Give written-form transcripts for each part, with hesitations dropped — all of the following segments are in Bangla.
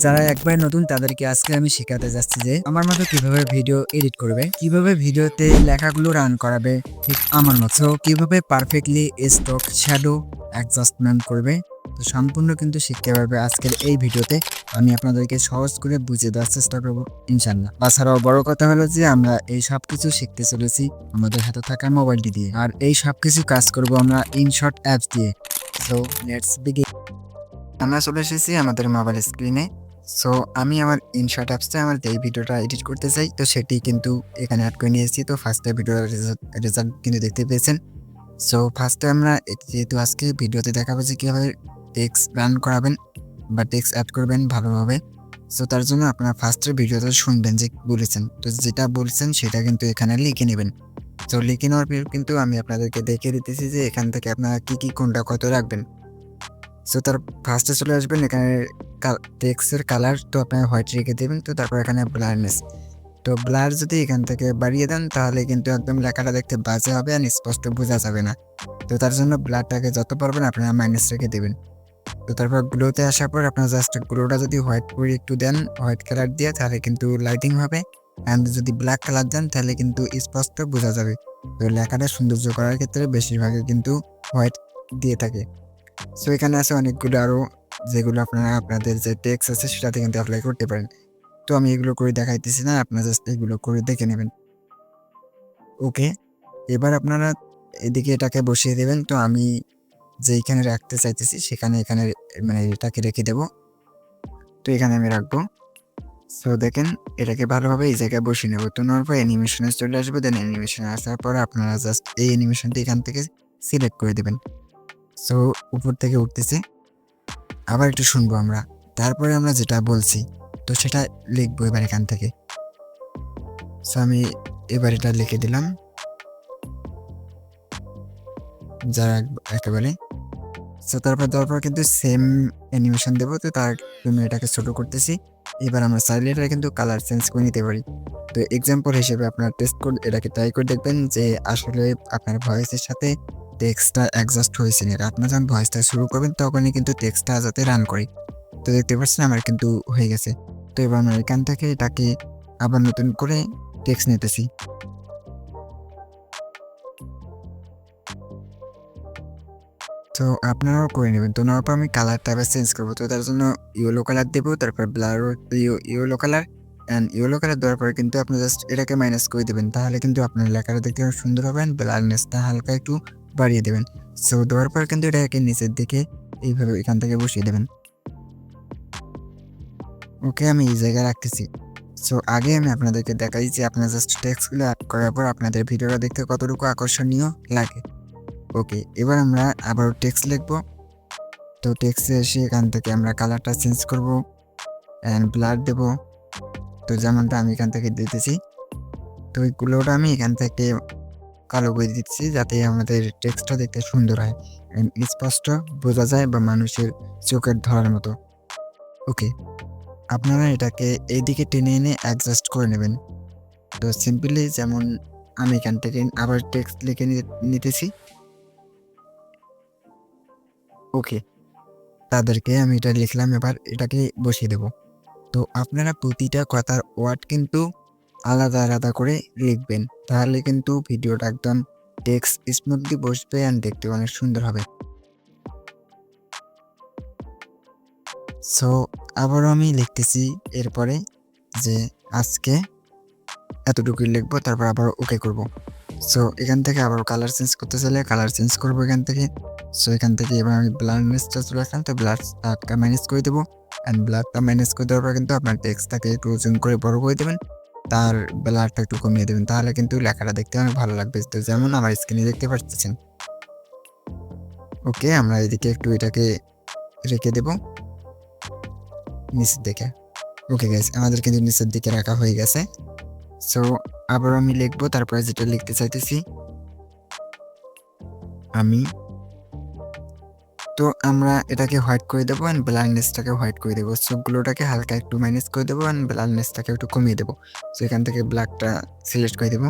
যারা একবার নতুন তাদেরকে আজকে আমি শেখাতে যাচ্ছি যে আমার মতো কিভাবে ভিডিও এডিট করবে, কিভাবে ভিডিওতে লেখাগুলো রান করাবে ঠিক আমার মতো, কিভাবে পারফেক্টলি স্টক শ্যাডো অ্যাডজাস্টমেন্ট করবে। তো সম্পূর্ণ কিন্তু শিখতে পারবে আজকের এই ভিডিওতে। আমি আপনাদেরকে সহজ করে বুঝিয়ে দেওয়ার চেষ্টা করবো ইনশাল্লাহ। তাছাড়াও বড় কথা হলো যে আমরা এই সব কিছু শিখতে চলেছি আমাদের হাতে থাকা মোবাইলটি দিয়ে, আর এই সব কিছু কাজ করব আমরা ইনশর্ট অ্যাপস দিয়ে। So let's begin. আমরা চলে এসেছি আমাদের মোবাইল স্ক্রিনে। সো আমি আমার ইনশর্ট অ্যাপসে আমার যেই ভিডিওটা এডিট করতে চাই তো সেটি কিন্তু এখানে অ্যাড করে নিয়েছি। তো ফার্স্টে ভিডিওর রেজাল্ট কিন্তু দেখতে পেয়েছেন। সো ফার্স্টে আমরা যেহেতু আজকে ভিডিওতে দেখাবো যে কীভাবে টেক্সট রান করাবেন বা টেক্সট অ্যাড করবেন ভালোভাবে। সো তার জন্য আপনারা ফার্স্টের ভিডিওটা শুনবেন যে বলেছেন, তো যেটা বলছেন সেটা কিন্তু এখানে লিখে নেবেন। তো লিখে নেওয়ার পর কিন্তু আমি আপনাদেরকে দেখিয়ে দিতেছি যে এখান থেকে আপনারা কী কোনটা কত রাখবেন। সো তার ফার্স্টে চলে আসবেন এখানে টেক্সটের কালার, তো আপনারা হোয়াইট রেখে দেবেন। তো তারপর এখানে ব্লারনেস, তো ব্লার যদি এখান থেকে বাড়িয়ে দেন তাহলে কিন্তু একদম লেখাটা দেখতে বাজে হবে আর স্পষ্ট বোঝা যাবে না। তো তার জন্য ব্লারটাকে যত পারবেন আপনারা মাইনাস রেখে দেবেন। তো তারপর গ্লোতে আসার পর আপনারা জাস্ট গ্লোটা যদি হোয়াইট করে একটু দেন হোয়াইট কালার দিয়ে তাহলে কিন্তু লাইটিং হবে, অ্যান্ড যদি ব্ল্যাক কালার দেন তাহলে কিন্তু স্পষ্ট বোঝা যাবে। তো লেখাটা সৌন্দর্য করার ক্ষেত্রে বেশিরভাগই কিন্তু হোয়াইট দিয়ে থাকে। সো এখানে আছে অনেকগুলো আরও, যেগুলো আপনারা আপনাদের যে টেক্সট আছে সেটাতে কিন্তু অ্যাপ্লাই করতে পারেন। তো আমি এগুলো করে দেখাইতেছি না, আপনারা জাস্ট এগুলো করে দেখে নেবেন। ওকে, এবার আপনারা এদিকে এটাকে বসিয়ে দেবেন। তো আমি যেইখানে রাখতে চাইতেছি সেখানে এখানে মানে এটাকে রেখে দেব। তো এখানে আমি রাখবো। সো দেখেন এটাকে ভালোভাবে এই জায়গায় বসিয়ে নেব। তো নেওয়ার পর অ্যানিমেশনে চলে আসবে। দেন অ্যানিমেশনে আসার পর আপনারা জাস্ট এই অ্যানিমেশনটি এখান থেকে সিলেক্ট করে দেবেন। সো উপর থেকে উঠতেছে, আবার একটু শুনবো আমরা, তারপরে আমরা যেটা বলছি তো সেটা লিখবো এবার এখান থেকে। সো আমি এবার এটা লিখে দিলাম যারা একেবারে। সো তারপর দেওয়ার পর কিন্তু সেম অ্যানিমেশন দেবো। তো তার জন্য এটাকে ছোট করতেছি। এবার আমরা চাইলে এটা কিন্তু কালার চেঞ্জ করে নিতে পারি। তো এক্সাম্পল হিসেবে আপনার টেস্ট করে এটাকে ট্রাই করে দেখবেন যে আসলে আপনার ভয়েসের সাথে টেক্সটটা অ্যাডজাস্ট হয়েছে না। আপনার যখন ভয়েসটা শুরু করবেন তখনই কিন্তু টেক্সটটা যাতে রান করে। তো দেখতে পাচ্ছেন আমার কিন্তু হয়ে গেছে। তো এবার আমরা এখান থেকে এটাকে আবার নতুন করে টেক্সট নিতেছি। তো আপনারাও করে নেবেন। তো নেওয়ার পর আমি কালারটা আবার চেঞ্জ করবো। তো তার জন্য ইয়েলো কালার দেবো, তারপর blur yellow colour and yellow colour দেওয়ার পরে কিন্তু আপনি জাস্ট এটাকে মাইনাস করে দেবেন। তাহলে কিন্তু আপনার লেখাটা দেখতে অনেক সুন্দর হবে। অ্যান্ড ব্লারনেসটা হালকা একটু বাড়িয়ে দেবেন। সো দেওয়ার পর কিন্তু এটাকে নিচের দিকে এইভাবে এখান থেকে বসিয়ে দেবেন। ওকে, আমি এই জায়গায় রাখতেছি। সো আগে আমি আপনাদেরকে দেখাই যে আপনার জাস্ট টেক্সটগুলো অ্যাড করার পর আপনাদের ভিডিওটা দেখতে কতটুকু আকর্ষণীয় লাগে। ওকে, এবার আমরা আবারও টেক্সট লিখবো। তো টেক্সটে এসে এখান থেকে আমরা কালারটা চেঞ্জ করব অ্যান্ড ব্লার দেব। তো যেমনটা আমি এখান থেকে দিতেছি, তো ওইগুলোটা আমি এখান থেকে কালো করে দিচ্ছি যাতে আমাদের টেক্সটটা দেখতে সুন্দর হয়, স্পষ্ট বোঝা যায় বা মানুষের চোখের ধরার মতো। ওকে, আপনারা এটাকে এইদিকে টেনে এনে অ্যাডজাস্ট করে নেবেন। তো সিম্পলি যেমন আমি এখান থেকে আবার টেক্সট লিখে নিতেছি। ওকে, তাদেরকে আমি এটা লিখলাম, এবার এটাকে বসিয়ে দেব। তো আপনারা প্রতিটা কথার ওয়ার্ড কিন্তু আলাদা আলাদা করে লিখবেন, তাহলে কিন্তু ভিডিওটা একদম টেক্সট স্মুথলি বসবে অ্যান্ড দেখতে অনেক সুন্দর হবে। সো আবারও আমি লিখতেছি এরপরে যে আজকে এতটুকুই লিখবো, তারপর আবার ওকে করব। সো এখান থেকে আবার কালার চেঞ্জ করতে চাইলে কালার চেঞ্জ করবো এখান থেকে। সো এখান থেকে এবার আমি ব্লারনেসটা চলে আসলাম। তো ব্লারটা মাইনাস করে দেবো অ্যান্ড ব্লারটা মাইনাস করে দেওয়ার পর কিন্তু আপনার টেক্সটটাকে একটু জুম করে বড় করে দেবেন, তার ব্লারটা একটু কমিয়ে দেবেন, তাহলে কিন্তু লেখাটা দেখতে অনেক ভালো লাগবে। তো যেমন আমার স্ক্রিনে দেখতে পাচ্ছেন। ওকে, আমরা এদিকে একটু এটাকে রেখে দেব নিচের দিকে। ওকে গাইস, আমাদের কিন্তু নিচের দিকে রাখা হয়ে গেছে। সো আবার আমি লিখবো, তারপরে যেটা লিখতে চাইতেছি আমি, তো আমরা এটাকে হোয়াইট করে দেবো অ্যান্ড ব্লারনেসটাকে হোয়াইট করে দেবো। চোখগুলোটাকে হালকা একটু মাইনাস করে দেবো অ্যান্ড ব্লারনেসটাকে একটু কমিয়ে দেবো। সো এখান থেকে ব্ল্যাকটা সিলেক্ট করে দেবো।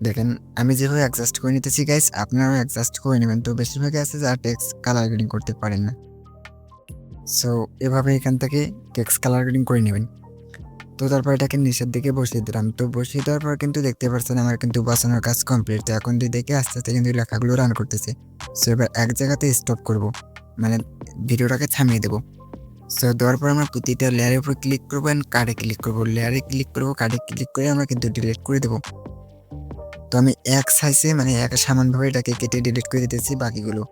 দেখেন আমি যেভাবে অ্যাডজাস্ট করে নিতেছি গাইস, আপনারাও অ্যাডজাস্ট করে নেবেন। তো বেশিরভাগই আছে যারা টেক্সট কালার গ্রেডিং করতে পারেন না। সো এভাবে এখান থেকে টেক্সট কালারিং করে নেবেন। তো তারপর এটাকে নিচের দিকে বসিয়ে দিলাম। তো বসিয়ে দেওয়ার পর কিন্তু দেখতে পাচ্ছেন আমার কিন্তু বসানোর কাজ কমপ্লিট। তো এখন দেখে আস্তে আস্তে কিন্তু লেখাগুলো রান করতেছে। সো এবার এক জায়গাতে স্টপ করব, মানে ভিডিওটাকে থামিয়ে দেবো। সো দেওয়ার পর আমরা প্রতিটা লেয়ারের উপর ক্লিক করবো অ্যান্ড কার্ডে ক্লিক করবো, লেয়ারে ক্লিক করবো, কার্ডে ক্লিক করে আমরা কিন্তু ডিলিট করে দেবো। তো আমি এক সাইজে মানে এক সমানভাবে এটাকে কেটে ডিলিট করে দিতেছি বাকিগুলো।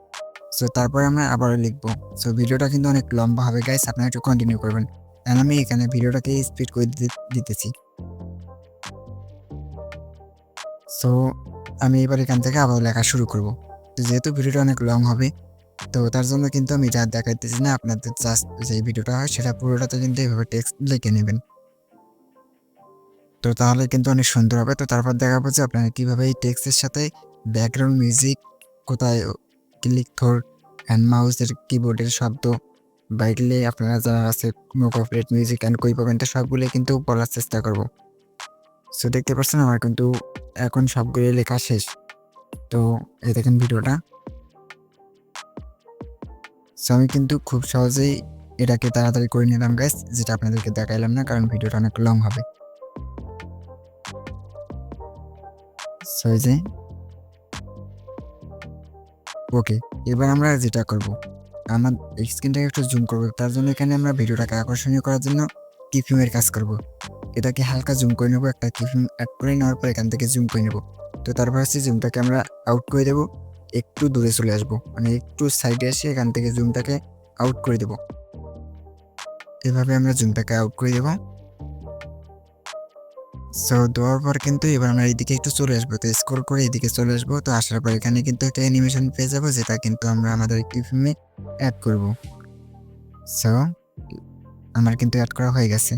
সো তারপর আমরা আবারও লিখবো। সো ভিডিওটা কিন্তু অনেক লম্বা হবে গাইস, আপনারা একটু কন্টিনিউ করবেন। অ্যান্ড আমি এখানে ভিডিওটাকে স্পিড করে দিতেছি। সো আমি এবার এখান থেকে আবার লেখা শুরু করব। তো যেহেতু ভিডিওটা অনেক লং হবে, তো তার জন্য কিন্তু আমি যা দেখাইতেছি না, আপনাদের জাস্ট যে ভিডিওটা হয় সেটা পুরোটাতে কিন্তু এইভাবে টেক্সট লিখে নেবেন। তো তাহলে কিন্তু অনেক সুন্দর হবে। তো তারপর দেখাবো যে আপনারা কীভাবে এই টেক্সটের সাথে ব্যাকগ্রাউন্ড মিউজিক, কোথায় ক্লিক থ্রোর হ্যান্ড মাউসের কিবোর্ডের শব্দ বা এগুলি আপনারা যারা আছে কপিরাইট মিউজিক অ্যান্ড কই পাবেন, তো সবগুলো কিন্তু বলার চেষ্টা করব। সো দেখতে পাচ্ছেন আমার কিন্তু এখন সবগুলো লেখা শেষ। তো এই দেখেন ভিডিওটা। সো আমি কিন্তু খুব সহজেই এটাকে তাড়াতাড়ি করে নিলাম গাইস, যেটা আপনাদেরকে দেখাইলাম না কারণ ভিডিওটা অনেক লং হবে। সো এই যে ওকে, এবার আমরা যেটা করব, আমার স্ক্রিনটাকে একটু জুম করব। তার জন্য এখানে আমরা ভিডিওটাকে আকর্ষণীয় করার জন্য কিফ্রেমের কাজ করব। এটাকে হালকা জুম করে নেব, একটা কিফ্রেম অ্যাড করে নেওয়ার পর এখান থেকে জুম করে নেব। তো তারপর হচ্ছে জুমটাকে আমরা আউট করে দেব, একটু দূরে চলে আসবো, মানে একটু সাইডে এসে এখান থেকে জুমটাকে আউট করে দেব। এভাবে আমরা জুমটাকে আউট করে দেব। সো দেওয়ার পর কিন্তু এবার আমরা এইদিকে একটু চলে আসবো, তো স্ক্রল করে এইদিকে চলে আসবো। তো আসার পর এখানে কিন্তু একটা অ্যানিমেশন পেয়ে যাবো, যেটা কিন্তু আমরা আমাদের কিফ্রেমে অ্যাড করব। সো আমার কিন্তু অ্যাড করা হয়ে গেছে।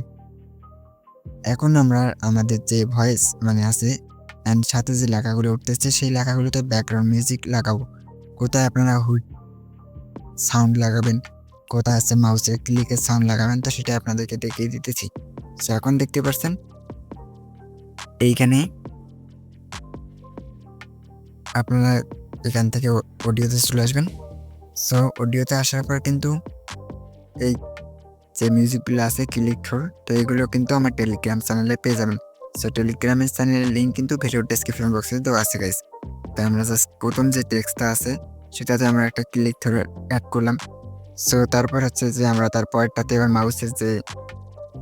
এখন আমরা আমাদের যে ভয়েস মানে আছে অ্যান্ড সাথে যে লেখাগুলো উঠতেছে সেই লেখাগুলোতে ব্যাকগ্রাউন্ড মিউজিক লাগাবো। কোথায় আপনারা হুইট সাউন্ড লাগাবেন, কোথায় আছে মাউসের ক্লিকের সাউন্ড লাগাবেন, তো সেটা আপনাদেরকে দেখিয়ে দিতেছি। সো এখন দেখতে পাচ্ছেন এইখানে আপনারা এখান থেকে অডিওতে চলে আসবেন। সো অডিওতে আসার পর কিন্তু এই যে মিউজিকগুলো আছে ক্লিক থ্রোর, তো এগুলো কিন্তু আমার টেলিগ্রাম চ্যানেলে পেয়ে যাবেন। সো টেলিগ্রামের চ্যানেলের লিঙ্ক কিন্তু ভিডিওর ডেসক্রিপশন বক্সে দেওয়া আছে গাইস। তো আমরা জাস্ট প্রথম যে টেক্সটটা আছে সেটাতে আমরা একটা ক্লিক থ্রোর অ্যাড করলাম। সো তারপর হচ্ছে যে আমরা তার পরেরটাতে এবার মাউসের যে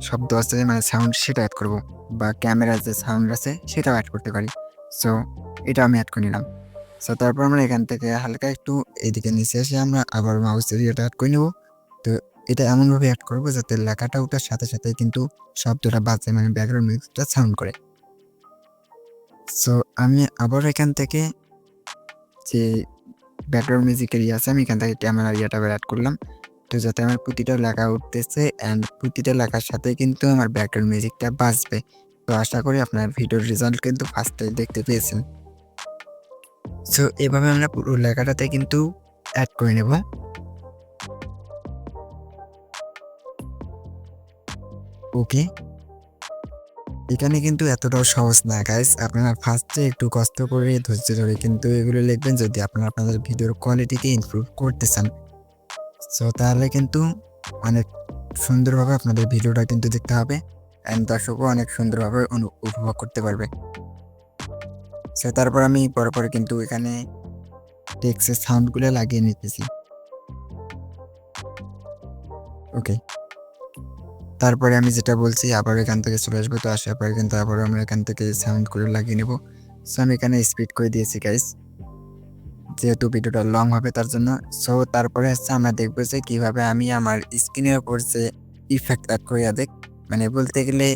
শব্দ আছে মানে সাউন্ড সেটা অ্যাড করব, বা ক্যামেরার যে সাউন্ড আছে সেটাও অ্যাড করতে পারি। সো এটা আমি অ্যাড করে নিলাম। সো তারপর আমরা এখান থেকে হালকা একটু এইদিকে নিচে এসে আমরা আবার মাউসের ইয়েটা অ্যাড করে নেব। তো এটা এমনভাবে অ্যাড করবো যাতে লেখাটা ওঠার সাথে সাথে কিন্তু শব্দটা বাজে, মানে ব্যাকগ্রাউন্ড মিউজিকটা সাউন্ড করে। সো আমি আবার এখান থেকে যে ব্যাকগ্রাউন্ড মিউজিকের ইয়ে আছে আমি এখান থেকে ক্যামেরার ইয়েটা অ্যাড করলাম। তো যাতে আমার প্রতিটা লেখা উঠতেছে অ্যান্ড প্রতিটা লেখার সাথে কিন্তু আমার ব্যাকগ্রাউন্ড মিউজিকটা বাজবে। তো আশা করি আপনার ভিডিওর রেজাল্ট কিন্তু ফার্স্টে দেখতে পেয়েছেন। সো এভাবে আমরা পুরো লেখাটাতে কিন্তু অ্যাড করে নেব। ওকে, এখানে কিন্তু এতটাও সহজ না গাইস, আপনারা ফার্স্টে একটু কষ্ট করে ধৈর্য ধরে কিন্তু এগুলো লিখবেন যদি আপনারা আপনাদের ভিডিওর কোয়ালিটিকে ইমপ্রুভ করতে চান। সো তাহলে কিন্তু অনেক সুন্দরভাবে আপনাদের ভিডিওটা কিন্তু দেখতে হবে অ্যান্ড দর্শকও অনেক সুন্দরভাবে উপভোগ করতে পারবে। সো তারপর আমি পরে কিন্তু এখানে টেক্সটের সাউন্ডগুলো লাগিয়ে নিতেছি। ওকে, তারপরে আমি যেটা বলছি আবার এখান থেকে চলে আসবো। তো আসার পরে কিন্তু আবার আমরা এখান থেকে সাউন্ড করে লাগিয়ে নেব। সো আমি এখানে স্পিড করে দিয়েছি গাইস, যেহেতু ভিডিওটা লং হবে তার জন্য। সো তারপরে হচ্ছে আমরা দেখবো যে কীভাবে আমি আমার স্ক্রিনের ওপর যে ইফেক্ট অ্যাড করি মানে বলতে গেলে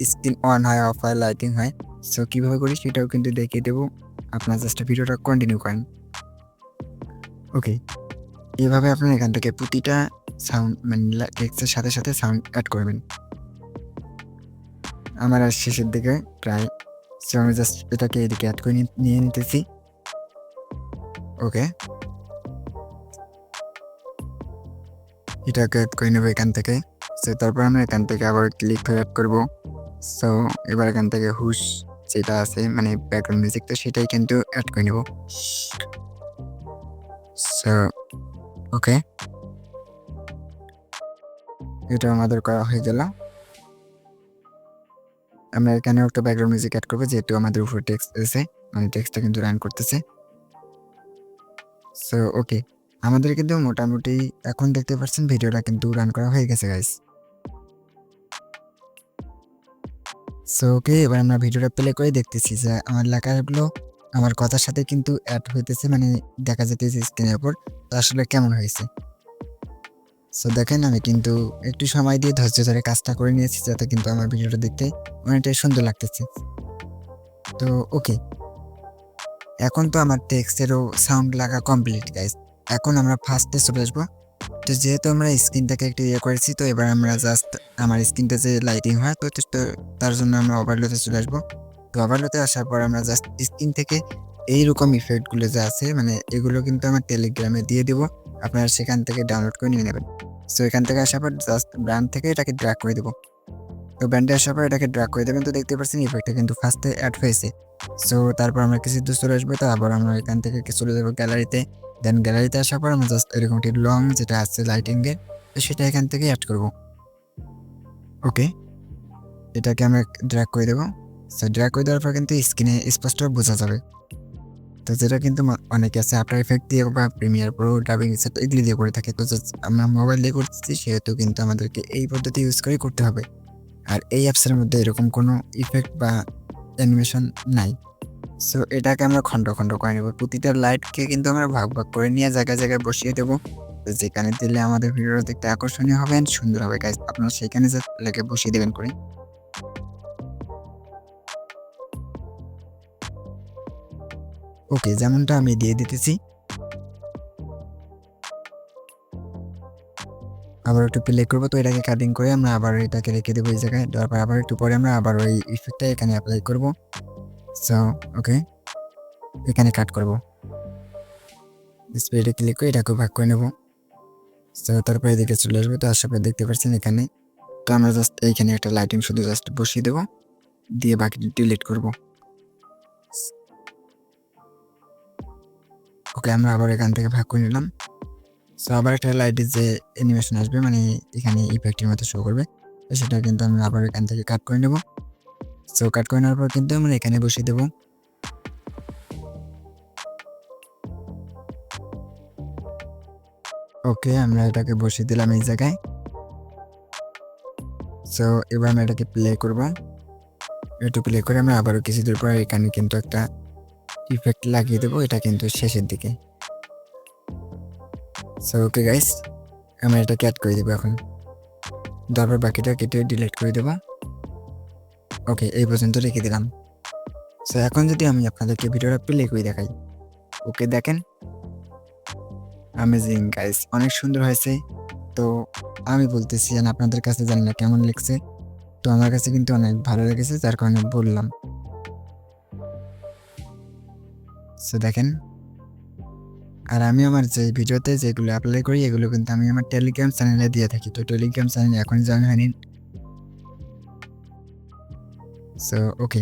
স্ক্রিন অন হয়, অফ হয়, লাইটিং হয়। সো কীভাবে করি সেটাও কিন্তু দেখিয়ে দেবো, আপনার জাস্ট ভিডিওটা কন্টিনিউ করেন। ওকে, এভাবে আপনারা এখান থেকে প্রতিটা সাউন্ড মানে টেক্সটের সাথে সাথে সাউন্ড অ্যাড করবেন। আমার আর শেষের দিকে প্রায়। সো আমি জাস্ট এটাকে এদিকে অ্যাড করে নিয়ে নিতেছি। ওকে, এটাকে অ্যাড করে নেবো এখান থেকে। সো তারপর আমরা এখান থেকে আবার ক্লিক করে অ্যাড করবো। সো এবার এখান থেকে হুশ যেটা আছে মানে ব্যাকগ্রাউন্ড মিউজিক, তো সেটাই কিন্তু অ্যাড করে নেব। সো ওকে, এটা আমাদের করা হয়ে গেল। আমরা এখানে একটা ব্যাকগ্রাউন্ড মিউজিক অ্যাড করবো, যেহেতু আমাদের উপর টেক্সট এসে মানে টেক্সটটা কিন্তু রান করতেছে। সো ওকে, আমাদের কিন্তু মোটামুটি এখন দেখতে পাচ্ছেন ভিডিওটা কিন্তু রান করা হয়ে গেছে গাইস। সো ওকে, এবার আমরা ভিডিওটা প্লে করে দেখতেছি যে আমার লেখাগুলো আমার কথার সাথে কিন্তু অ্যাড হইতেছে, মানে দেখা যেতেছে স্ক্রিনের উপর। তো আসলে কেমন হয়েছে সো দেখেন, আমি কিন্তু একটু সময় দিয়ে ধৈর্য ধরে কাজটা করে নিয়েছি, যাতে কিন্তু আমার ভিডিওটা দেখতে অনেকটাই সুন্দর লাগতেছে। তো ওকে, এখন তো আমার টেক্সটেরও সাউন্ড লাগা কমপ্লিট গাইস। এখন আমরা ফার্স্টে চলে আসবো। তো যেহেতু আমরা স্ক্রিনটাকে একটু করেছি, তো এবার আমরা জাস্ট আমার স্ক্রিনটা যে লাইটিং হয় তো তার জন্য আমরা ওভারলোতে চলে আসবো। তো ওভারলোতে আসার পর আমরা জাস্ট স্ক্রিন থেকে এইরকম ইফেক্টগুলো যে আছে মানে এগুলো কিন্তু আমার টেলিগ্রামে দিয়ে দিব, আপনারা সেখান থেকে ডাউনলোড করে নিয়ে নেবেন। সো এখান থেকে আসার পর জাস্ট ব্র্যান্ড থেকে এটাকে ড্র্যাগ করে দেবো। তো ব্র্যান্ডে আসার পর এটাকে ড্র্যাগ করে দেবেন। তো দেখতে পাচ্ছেন ইফেক্টটা কিন্তু ফার্স্টে অ্যাড হয়েছে। সো তারপর আমরা কিছু দূর চলে আসবো, তারপর আমরা এখান থেকে চলে যাবো গ্যালারিতে। দেন গ্যালারিতে আসার পর আমরা জাস্ট এরকম একটি লং যেটা আছে লাইটিংয়ের, তো সেটা এখান থেকে অ্যাড করব। ওকে, এটাকে আমরা ড্র্যাগ করে দেবো। সো ড্র্যাগ করে দেওয়ার পর কিন্তু স্ক্রিনে স্পষ্ট বোঝা যাবে। তো যেটা কিন্তু অনেকে আছে আফটার ইফেক্ট দিয়ে বা প্রিমিয়ার প্রো, ডাবিং সেট এগুলি দিয়ে করে থাকে। তো আমরা মোবাইল দিয়ে করতেছি, সেহেতু কিন্তু আমাদেরকে এই পদ্ধতি ইউজ করে করতে হবে। আর এই অ্যাপসের মধ্যে এরকম কোনো ইফেক্ট বা অ্যানিমেশন নাই। সো এটাকে আমরা খণ্ড খণ্ড করে নেব। প্রতিটা লাইটকে কিন্তু আমরা ভাগ ভাগ করে নিয়ে জায়গায় জায়গায় বসিয়ে দেবো, যেখানে দিলে আমাদের ভিডিওটা দেখতে আকর্ষণীয় হবে এন্ড সুন্দর হবে গাইস। আপনারা সেখানে যে লেগে বসিয়ে দেবেন করে। ওকে, যেমনটা আমি দিয়ে দিতেছি। আবার একটু প্লে করবো, তো এটাকে কাটিং করে আমরা আবার এটাকে রেখে দেবো এই জায়গায়। দেওয়ার পর আবার একটু পরে আমরা আবার ওই ইফেক্টটা এখানে অ্যাপ্লাই করবো। সো ওকে, এখানে কাট করবো, স্প্রেডে ক্লিক করে এটাকে ভাগ করে নেবো। সো তারপরে এদিকে চলে আসবে। তো আসার পর দেখতে পাচ্ছেন এখানে, তো আমরা জাস্ট এইখানে একটা লাইটিং শুধু জাস্ট বসিয়ে দেবো, দিয়ে বাকিটা ডিলিট করবো। ওকে, আমরা আবার এখান থেকে ভাগ করে নিলাম। সো আবার একটা লাইটের যে অ্যানিমেশন আসবে, মানে এখানে ইফেক্টের মতো শো করবে, তো সেটা কিন্তু আমরা আবার এখান থেকে কাট করে নেব। সো কাট করে নেওয়ার পর কিন্তু আমরা এখানে বসিয়ে দেবো। ওকে, আমরা এটাকে বসিয়ে দিলাম এই জায়গায়। সো এবার আমরা এটাকে প্লে করব। একটু প্লে করে আমরা আবারও কিছু দূর পর এখানে কিন্তু একটা ইফেক্ট লাগিয়ে দেবো, এটা কিন্তু শেষের দিকে। সো ওকে গাইস, আমরা এটাকে অ্যাড করে দেবো এখন। তারপর বাকিটা কেটে ডিলিট করে দেবো। ওকে, এই পর্যন্ত রেখে দিলাম। সো এখন যদি আমি আপনাদেরকে ভিডিওটা প্লে করে দেখাই। ওকে দেখেন, অ্যামেজিং গাইস, অনেক সুন্দর হয়েছে। তো আমি বলতেছি, আর আপনাদের কাছে জানি না কেমন লাগছে। তো আমার কাছে কিন্তু অনেক ভালো লেগেছে, যার কারণে বললাম। সো দেখেন, আর আমি আমার যে ভিডিওতে যেগুলো অ্যাপ্লাই করি এগুলো কিন্তু আমি আমার টেলিগ্রাম চ্যানেলে দিয়ে থাকি। তো টেলিগ্রাম চ্যানেলে এখনই জয়েন হয়ে নিন। সো ওকে,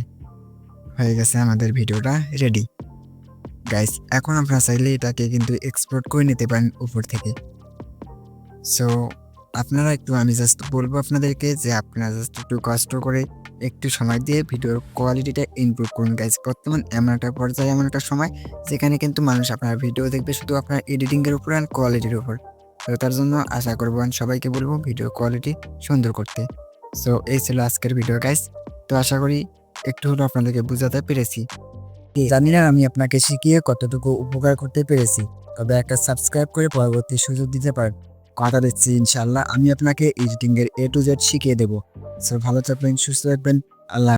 হয়ে গেছে আমাদের ভিডিওটা রেডি গাইস। এখন আপনারা চাইলে এটাকে কিন্তু এক্সপোর্ট করে নিতে পারেন উপর থেকে। সো আপনারা একটু, আমি জাস্ট বলবো আপনাদেরকে যে আপনারা জাস্ট একটু কষ্ট করে একটু সময় দিয়ে ভিডিওর কোয়ালিটিটা ইমপ্রুভ করুন গাইস। বর্তমান এমন একটা পর্যায়ে, এমন একটা সময় যেখানে কিন্তু মানুষ আপনার ভিডিও দেখবে শুধু আপনার এডিটিংয়ের উপর আর কোয়ালিটির উপর। তো তার জন্য আশা করবো সবাইকে বলবো ভিডিও কোয়ালিটি সুন্দর করতে। সো এই ছিল আজকের ভিডিও গাইস। তো আশা করি একটু হলেও আপনাদেরকে বোঝাতে পেরেছি। জানি না আমি আপনাকে শিখিয়ে কতটুকু উপকার করতে পেরেছি, তবে একটা সাবস্ক্রাইব করে পরবর্তী সুযোগ দিতে পারেন। কথা দিচ্ছি ইনশাআল্লাহ আমি আপনাকে এডিটিং এর A to Z শিখিয়ে দেবো। সো ভালো থাকবেন, সুস্থ থাকবেন, আল্লাহ।